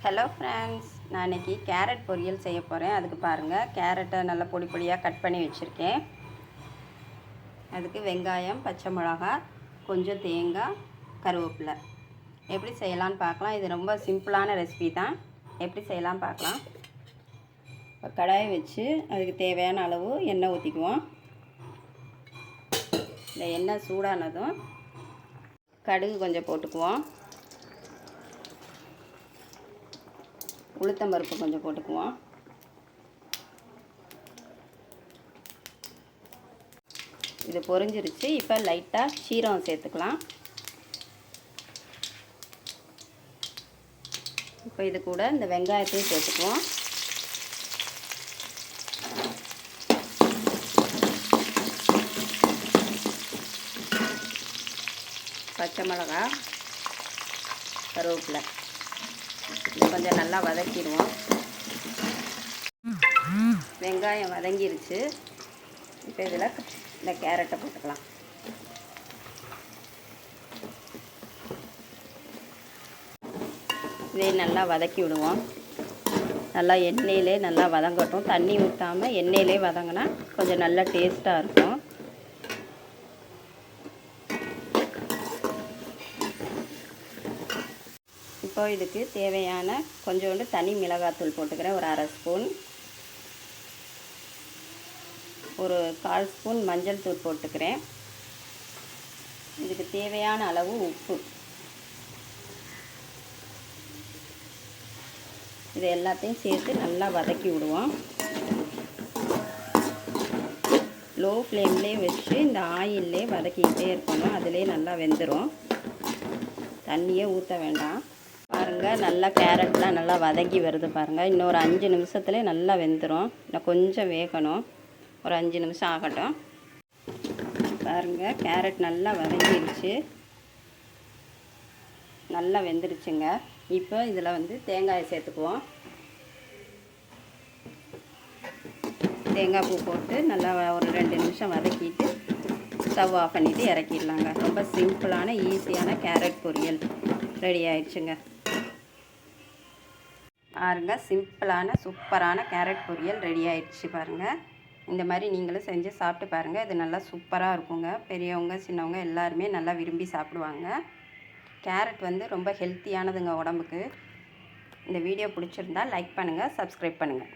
Hello friends, நான் இன்றைக்கி carrot பொரியல் செய்ய போகிறேன். அதுக்கு பாருங்கள், கேரட்டை நல்லா பொடி பொடியாக கட் பண்ணி வச்சுருக்கேன். அதுக்கு வெங்காயம், பச்சை மிளகாய், கொஞ்சம் தேங்காய், கருவேப்பிலை. எப்படி செய்யலான்னு பார்க்கலாம். இது ரொம்ப சிம்பிளான ரெசிபி தான். எப்படி செய்யலான்னு பார்க்கலாம். இப்போ கடாயை வச்சு அதுக்கு தேவையான அளவு எண்ணெய் ஊற்றிக்குவோம். இந்த எண்ணெய் சூடானதும் கடுகு கொஞ்சம் போட்டுக்குவோம். உளுத்தம்பருப்பு கொஞ்சம் போட்டுக்குவோம். இது பொரிஞ்சிருச்சு. இப்போ லைட்டாக சீரகம் சேர்த்துக்கலாம். இப்போ இது கூட இந்த வெங்காயத்தையும் சேர்த்துக்குவோம். பச்சை மிளகாய், கருவேப்பிலை இது கொஞ்சம் நல்லா வதக்கிடுவோம். வெங்காயம் வதங்கிருச்சு. இப்போ இதில் இந்த கேரட்டை போட்டுக்கலாம். இதை நல்லா வதக்கி விடுவோம். நல்லா எண்ணெயிலே நல்லா வதங்கட்டும். தண்ணி ஊற்றாமல் எண்ணெயிலே வதங்கினா கொஞ்சம் நல்லா டேஸ்ட்டாக இருக்கும். இப்போ இதுக்கு தேவையான கொஞ்சோண்டு தனி மிளகாத்தூள் போட்டுக்கிறேன். ஒரு அரை ஸ்பூன், ஒரு 1/4 ஸ்பூன் மஞ்சள் தூள் போட்டுக்கிறேன். இதுக்கு தேவையான அளவு உப்பு. இது எல்லாத்தையும் சேர்த்து நல்லா வதக்கி விடுவோம். லோ ஃப்ளேம்லேயே வச்சு இந்த ஆயிலே வதக்கிக்கிட்டே இருக்கணும். அதிலே நல்லா வெந்துடும். தண்ணியே ஊற்ற வேண்டாம். பாருங்கள், நல்லா கேரட்லாம் நல்லா வதங்கி வருது பாருங்கள். இன்னொரு 5 நிமிஷத்துலேயே நல்லா வெந்துடும். இன்னும் கொஞ்சம் வேகணும். ஒரு 5 நிமிஷம் ஆகட்டும். பாருங்கள், கேரட் நல்லா வதங்கிடுச்சு, நல்லா வெந்துடுச்சுங்க. இப்போ இதில் தேங்காயை சேர்த்துக்குவோம். தேங்காய் பூ போட்டு நல்லா ஒரு 2 நிமிஷம் வதக்கிட்டு ஸ்டவ் ஆஃப் பண்ணிவிட்டு இறக்கிடலாங்க. ரொம்ப சிம்பிளான ஈஸியான கேரட் பொரியல் ரெடி ஆயிடுச்சுங்க. பாருங்கள், சிம்பிளான சூப்பரான கேரட் பொரியல் ரெடி ஆயிடுச்சு பாருங்கள். இந்த மாதிரி நீங்களும் செஞ்சு சாப்பிட்டு பாருங்கள். இது நல்லா சூப்பராக இருக்குங்க. பெரியவங்க சின்னவங்க எல்லாருமே நல்லா விரும்பி சாப்பிடுவாங்க. கேரட் ரொம்ப ஹெல்த்தியானதுங்க உடம்புக்கு. இந்த வீடியோ பிடிச்சிருந்தா லைக் பண்ணுங்கள், சப்ஸ்கிரைப் பண்ணுங்கள்.